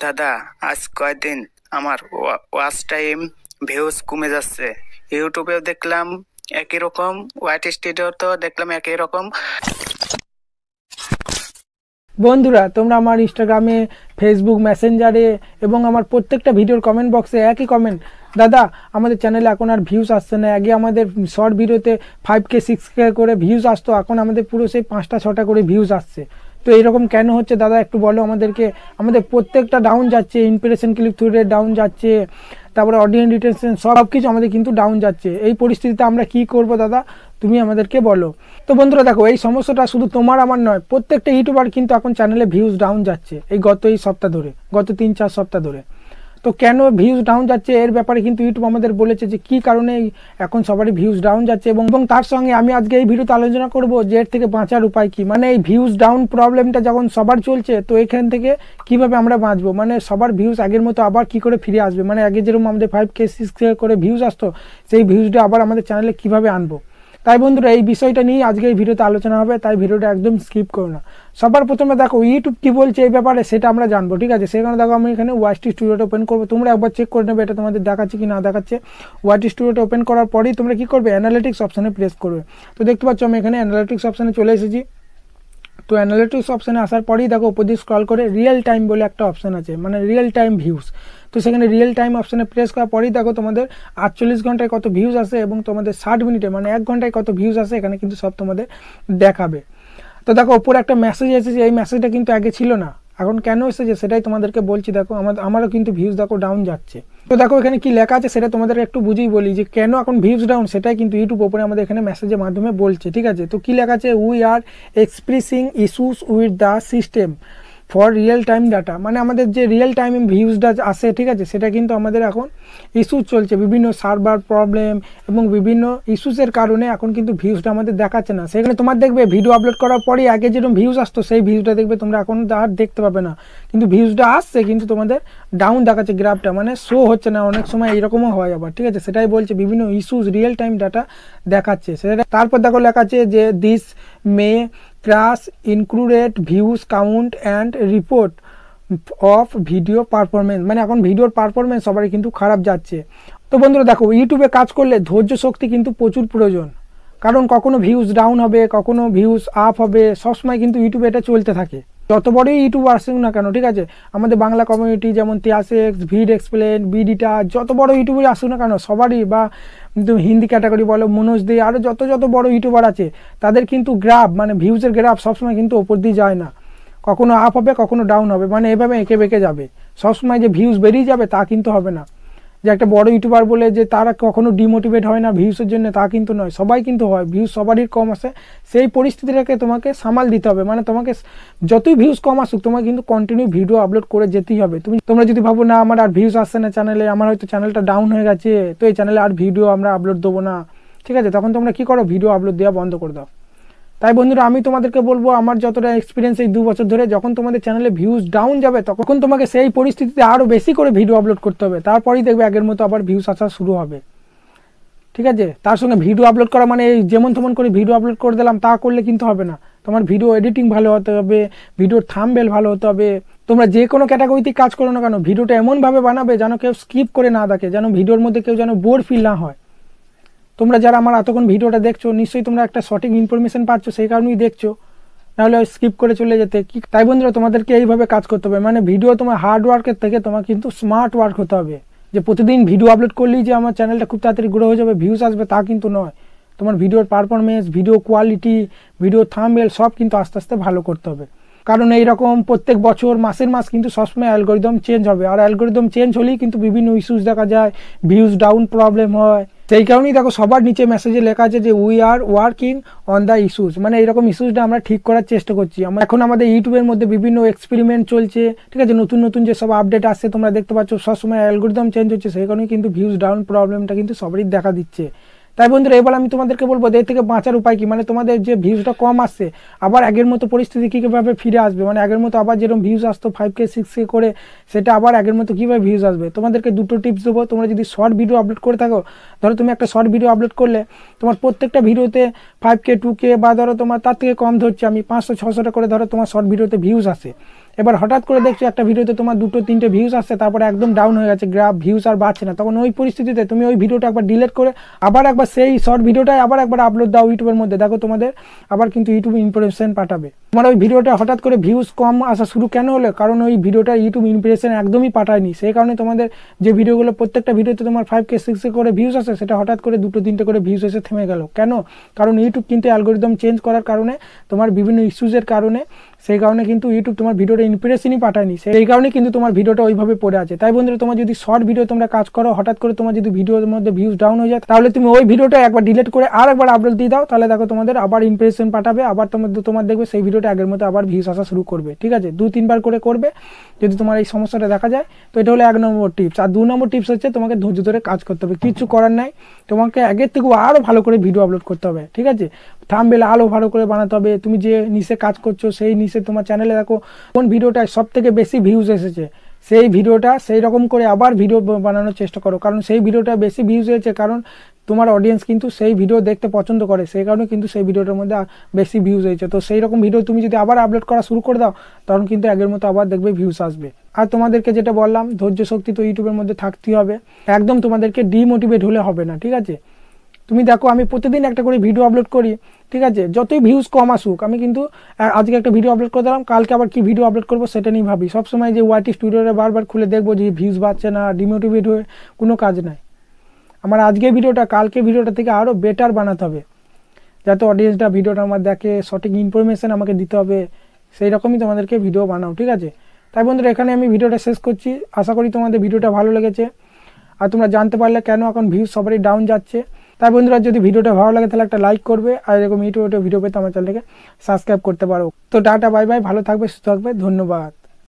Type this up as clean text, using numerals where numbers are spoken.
দাদা, আজ কয়েকদিন আমার ওয়াচ টাইম ভিউজ কমে যাচ্ছে। ইউটিউবেও দেখলাম একই রকম, হোয়াইট স্টুডিওতেও দেখলাম একই রকম। বন্ধুরা, তোমরা আমার ইনস্টাগ্রামে, ফেসবুক মেসেঞ্জারে এবং আমার প্রত্যেকটা ভিডিওর কমেন্ট বক্সে একই কমেন্ট, দাদা আমাদের চ্যানেলে এখন আর ভিউজ আসছে না। আগে আমাদের শর্ট ভিডিওতে 5K 6K করে ভিউজ আসতো, এখন আমাদের পুরো সেই 5টা 6টা করে ভিউজ আসছে। তো এরকম কেন হচ্ছে দাদা, একটু বলো আমাদেরকে। আমাদের প্রত্যেকটা ডাউন যাচ্ছে, impression click through rate down যাচ্ছে, তারপরে অডিয়েন্স রিটেনশন সব কিছু আমাদের কিন্তু ডাউন যাচ্ছে। এই পরিস্থিতিতে আমরা কি করব দাদা, তুমি আমাদেরকে বলো। তো বন্ধুরা দেখো, এই সমস্যাটা শুধু তোমার আমার নয়, প্রত্যেকটা ইউটিউবার কিন্তু এখন চ্যানেলে ভিউজ ডাউন যাচ্ছে এই সপ্তাহ ধরে, গত 3-4 সপ্তাহ ধরে। তো কেন ভিউজ ডাউন যাচ্ছে এর ব্যাপারে কিন্তু ইউটিউব আমাদের বলেছে যে কী কারণে এখন সবারই ভিউজ ডাউন যাচ্ছে, এবং তার সঙ্গে আমি আজকে এই ভিডিওতে আলোচনা করব যে এর থেকে বাঁচার উপায় কি। মানে এই ভিউজ ডাউন প্রবলেমটা যখন সবার চলছে, তো এখান থেকে কিভাবে আমরা বাঁচবো, মানে সবার ভিউজ আগের মতো আবার কি করে ফিরে আসবে। মানে আগে যেরকম আমাদের 5K 6K করে ভিউজ আসতো, সেই ভিউজটা আবার আমাদের চ্যানেলে কিভাবে আনবো। তাই বন্ধুরা, এই বিষয়টা নিয়ে আজকে এই ভিডিওতে আলোচনা হবে, তাই ভিডিওটা একদম স্কিপ করো না। সবার প্রথমে দেখো ইউটিউব কি বলছে এই ব্যাপারে, সেটা আমরা জানবো, ঠিক আছে। সেখানে দেখো আমি এখানে ওয়াইট স্টুডিওটা ওপেন করবো, তোমরা একবার চেক করে নেবে এটা তোমাদের দেখাচ্ছে কি না দেখাচ্ছে। ওয়াইট স্টুডিওটা ওপেন করার পরেই তোমরা কি করবে, অ্যানালিটিক্স অপশানে প্রেস করবে। তো দেখতে পাচ্ছ আমি এখানে অ্যানালিটিক্স অপশানে চলে এসেছি। তো অ্যানালিটিক্স অপশানে আসার পরেই দেখো উপর দিয়ে স্ক্রল করে রিয়েল টাইম বলে একটা অপশান আছে, মানে রিয়েল টাইম ভিউজ। তো সেখানে রিয়েল টাইম অপশানে প্রেস করার পরেই দেখো তোমাদের 48 ঘন্টায় কত ভিউজ আসে এবং তোমাদের 60 মিনিটে মানে 1 ঘন্টায় কত ভিউজ আসে, এখানে কিন্তু সব তোমাদের দেখাবে। তো দেখো ওপরে একটা মেসেজ এসেছে, এই মেসেজটা কিন্তু আগে ছিল না, এখন কেন এসেছে সেটাই তোমাদেরকে বলছি। দেখো আমারও কিন্তু ভিউজ দেখো ডাউন যাচ্ছে। তো দেখো এখানে কি লেখা আছে সেটা তোমাদের একটু বুঝেই বলি, যে কেন এখন ভিউজ ডাউন, সেটাই কিন্তু ইউটিউব ওপরে আমাদের এখানে মেসেজের মাধ্যমে বলছে, ঠিক আছে। তো কি লেখা আছে, we are expressing issues with the system for real time data. মানে আমাদের যে রিয়েল টাইম ভিউজটা আসে, ঠিক আছে, সেটা কিন্তু আমাদের এখন ইস্যুস চলছে, বিভিন্ন সার্ভার প্রবলেম এবং বিভিন্ন ইস্যুসের কারণে এখন কিন্তু ভিউজটা আমাদের দেখাচ্ছে না। সেখানে তোমার দেখবে ভিডিও আপলোড করার পরেই আগে যেরকম ভিউজ আসতো, সেই ভিউজটা দেখবে তোমরা এখন আর দেখতে পাবে না, কিন্তু ভিউজটা আসছে কিন্তু তোমাদের ডাউন দেখাচ্ছে, গ্রাফটা মানে শো হচ্ছে না। অনেক সময় এরকমও হয় আবার, ঠিক আছে। সেটাই বলছে বিভিন্ন ইস্যুস রিয়েল টাইম ডাটা দেখাচ্ছে সেটা। তারপর দেখো লেখা আছে যে this may crash included views count and report of video performance. মানে এখন ভিডিওর পারফরমেন্স সবারই কিন্তু খারাপ যাচ্ছে। তো বন্ধুরা দেখো, ইউটিউবে কাজ করলে ধৈর্য শক্তি কিন্তু প্রচুর প্রয়োজন, কারণ কখনো ভিউজ ডাউন হবে, কখনো ভিউজ আপ হবে, সবসময় কিন্তু ইউটিউবে এটা চলতে থাকে। যত বড়ই ইউটিউব আসুক না কেন, ঠিক আছে, আমাদের বাংলা কমিউনিটি যেমন তিয়াসেক্স, ভিড এক্সপ্লেন, বিডিটা, যত বড় ইউটিউবার আসুক না কেন সবারই, বা হিন্দি ক্যাটাগরি বলো, মনোজ দে, আরও যত বড় ইউটিউবার আছে, তাদের কিন্তু গ্রাফ মানে ভিউজের গ্রাফ সবসময় কিন্তু ওপর দিয়ে যায় না, কখনো আপ হবে কখনো ডাউন হবে, মানে এভাবে এঁকে বেঁকে যাবে। সবসময় যে ভিউজ বেরিয়ে যাবে তা কিন্তু হবে না, যে একটা বড় ইউটিউবার বলে যে তারা কখনো ডিমোটিভেট হয় না ভিউসের জন্য, তা কিন্তু নয়, সবাই কিন্তু হয়, ভিউজ সবারই কম আসে। সেই পরিস্থিতিটাকে তোমাকে সামাল দিতে হবে, মানে তোমাকে যতই ভিউজ কম আসুক তোমাকে কিন্তু কন্টিনিউ ভিডিও আপলোড করে যেতেই হবে। তোমরা যদি ভাবো না আমার আর ভিউজ আসছে না চ্যানেলে, আমার হয়তো চ্যানেলটা ডাউন হয়ে গেছে, তো এই চ্যানেলে আর ভিডিও আমরা আপলোড দেবো না, ঠিক আছে, তখন তোমরা কি করো, ভিডিও আপলোড দেওয়া বন্ধ করে দাও। তাই বন্ধুরা, আমি তোমাদেরকে বলবো, আমার যতটা এক্সপিরিয়েন্স এই 2 বছর ধরে, যখন তোমাদের চ্যানেলে ভিউজ ডাউন যাবে তখন তোমাকে সেই পরিস্থিতিতে আরও বেশি করে ভিডিও আপলোড করতে হবে, তারপরেই দেখবে আগের মতো আবার ভিউজ আসা শুরু হবে, ঠিক আছে। তার সঙ্গে ভিডিও আপলোড করা মানে এই যেমন তেমন করে ভিডিও আপলোড করে দিলাম তা করলে কিন্তু হবে না। তোমার ভিডিও এডিটিং ভালো হতে হবে, ভিডিওর থাম্বনেল ভালো হতে হবে। তোমরা যে কোনো ক্যাটাগরিতে কাজ করো না কেন, ভিডিওটা এমনভাবে বানাবে যেন কেউ স্কিপ করে না দেখে, যেন ভিডিওর মধ্যে কেউ যেন বোর ফিল না হয়। তোমরা যারা আমার এতক্ষণ ভিডিওটা দেখছো, নিশ্চয়ই তোমরা একটা সঠিক ইনফরমেশন পাচ্ছ, সেই কারণেই দেখছো, নাহলে স্কিপ করে চলে যেতে কি। তাই বন্ধুরা, তোমাদেরকে এইভাবে কাজ করতে হবে, মানে ভিডিও তোমার হার্ড ওয়ার্কের থেকে তোমার কিন্তু স্মার্ট ওয়ার্ক হতে হবে। যে প্রতিদিন ভিডিও আপলোড করলেই যে আমার চ্যানেলটা খুব তাড়াতাড়ি গ্রো হয়ে যাবে, ভিউজ আসবে, তা কিন্তু নয়। তোমার ভিডিওর performance, video quality, video thumbnail সব কিন্তু আস্তে আস্তে ভালো করতে হবে, কারণ এইরকম প্রত্যেক বছর মাসের মাস কিন্তু সবসময় অ্যালগোরিদম চেঞ্জ হবে, আর অ্যালগোরিদম চেঞ্জ হলেই কিন্তু বিভিন্ন ইস্যুস দেখা যায়, ভিউজ ডাউন প্রবলেম হয়। সেই কারণেই দেখো সবার নিচে মেসেজে লেখা আছে যে we are working on the issues, মানে এইরকম ইস্যুসটা আমরা ঠিক করার চেষ্টা করছি। এখন আমাদের ইউটিউবের মধ্যে বিভিন্ন এক্সপেরিমেন্ট চলছে, ঠিক আছে, নতুন নতুন যেসব আপডেট আসছে তোমরা দেখতে পাচ্ছ, সবসময় অ্যালগোরিদম চেঞ্জ হচ্ছে, সেই কারণেই কিন্তু ভিউজ ডাউন প্রবলেমটা কিন্তু সবারই দেখা দিচ্ছে। তাই বন্ধুরা, এবার আমি তোমাদেরকে বলবো এর থেকে বাঁচার উপায় কি, মানে তোমাদের যে ভিউজটা কম আসছে আবার আগের মতো পরিস্থিতি কীভাবে ফিরে আসবে, মানে আগের মতো আবার যেরকম ভিউজ আসতো 5K 6K করে, সেটা আবার আগের মতো কীভাবে ভিউজ আসবে। তোমাদেরকে 2টো টিপস দেবো। তোমরা যদি শর্ট ভিডিও আপলোড করে থাকো, ধরো তুমি একটা শর্ট ভিডিও আপলোড করলে তোমার প্রত্যেকটা ভিডিওতে 5K 2K বা ধরো তোমার তার থেকে কম ধরছি আমি 500 600টা করে ধরো তোমার শর্ট ভিডিওতে ভিউজ আসে, এবার হঠাৎ করে দেখছো একটা ভিডিওতে তোমার 2-3টে ভিউজ আসছে, তারপরে একদম ডাউন হয়ে গেছে, গ্রাফ ভিউজ আর বাড়ছে না, তখন ওই পরিস্থিতিতে তুমি ওই ভিডিওটা একবার ডিলিট করে আবার একবার সেই শর্ট ভিডিওটাই আবার একবার আপলোড দাও ইউটিউবের মধ্যে, দেখো তোমাদের আবার কিন্তু ইউটিউব ইমপ্রেশন পাঠাবে। তোমার ওই ভিডিওটা হঠাৎ করে ভিউজ কম আসা শুরু কেন হলো? কারণ ওই ভিডিওটা ইউটিউব ইমপ্রেশন একদমই পাঠায়নি, সেই কারণে তোমাদের যে ভিডিওগুলো প্রত্যেকটা ভিডিওতে তোমার 5K 6K করে ভিউজ আসে, সেটা হঠাৎ করে 2-3টে করে ভিউজ এসে থেমে গেল। কেন? কারণ ইউটিউব কিন্তু অ্যালগোরিদম চেঞ্জ করার কারণে, তোমার বিভিন্ন ইস্যুজের কারণে, সেই কারণে কিন্তু ইউটিউব তোমার ভিডিওটা ইমপ্রেশনই পাঠায়নি, সেই কারণে কিন্তু তোমার ভিডিওটা ওইভাবে পড়ে আছে। তাই বন্ধুরা, তোমার যদি শর্ট ভিডিও তোমরা কাজ করো, হঠাৎ করে তোমার যদি ভিডিওর মধ্যে ভিউজ ডাউন হয়ে যায়, তাহলে তুমি ওই ভিডিওটা একবার ডিলিট করে আর একবার আপলোড দিয়ে দাও, তাহলে দেখো তোমাদের আবার ইমপ্রেশন পাঠাবে, আবার তোমার দেখবে সেই ভিডিওটা আগের মতো আবার ভিউজ আসা শুরু করবে। ঠিক আছে, 2-3বার করে করবে যদি তোমার এই সমস্যাটা দেখা যায়। তো এটা হলো 1 নম্বর টিপস। আর 2 নম্বর টিপস হচ্ছে তোমাকে ধৈর্য ধরে কাজ করতে হবে, কিছু করার নাই, তোমাকে আগের থেকেও আরও ভালো করে ভিডিও আপলোড করতে হবে। ঠিক আছে, থাম্বনেল আরও ভালো করে বানাতে হবে। তুমি যে নিচে কাজ করছো সেই নিচে তোমার চ্যানেলে দেখো কোন ভিডিওটায় সব থেকে বেশি ভিউজ এসেছে, সেই ভিডিওটা সেই রকম করে আবার ভিডিও বানানোর চেষ্টা করো, কারণ সেই ভিডিওটা বেশি ভিউজ হয়েছে, কারণ তোমার অডিয়েন্স কিন্তু সেই ভিডিও দেখতে পছন্দ করে, সেই কারণে কিন্তু সেই ভিডিওটার মধ্যে বেশি ভিউজ হয়েছে। তো সেই রকম ভিডিও তুমি যদি আবার আপলোড করা শুরু করে দাও, তখন কিন্তু আগের মতো আবার দেখবে ভিউজ আসবে। আর তোমাদেরকে যেটা বললাম, ধৈর্য শক্তি তো ইউটিউবের মধ্যে থাকতেই হবে, একদম তোমাদেরকে ডিমোটিভেট হলে হবে না। ঠিক আছে, তুমি দেখো আমি প্রতিদিন একটা করে ভিডিও আপলোড করি, ঠিক আছে, যতই ভিউজ কম আসুক, আমি কিন্তু আজকে একটা ভিডিও আপলোড করে দিলাম, কালকে আবার কি ভিডিও আপলোড করবো সেটা নিয়ে ভাবি। সবসময় যে ওয়াইটি স্টুডিওটা বারবার খুলে দেখবো যে ভিউজ বাড়ছে না, ডিমোটিভেট হয়ে কোনো কাজ নাই। আমার আজকে ভিডিওটা কালকে ভিডিওটা থেকে আরও বেটার বানাতে হবে, যাতে অডিয়েন্সটা ভিডিওটা আমার দেখে, সঠিক ইনফরমেশান আমাকে দিতে হবে, সেই রকমই তোমাদেরকে ভিডিও বানাও। ঠিক আছে, তাই বন্ধুরা এখানে আমি ভিডিওটা শেষ করছি। আশা করি তোমাদের ভিডিওটা ভালো লেগেছে, আর তোমরা জানতে পারলে কেন এখন ভিউজ সবারই ডাউন যাচ্ছে। তাই বন্ধুরা, যদি ভিডিওটা ভালো লাগে তাহলে একটা লাইক করবে, আর এরকম ইউটিউবে ভিডিও পেতে আমার চ্যানেলকে সাবস্ক্রাইব করতে পারো। তো টাটা, বাই বাই, ভালো থাকবে, সুস্থ থাকবে, ধন্যবাদ।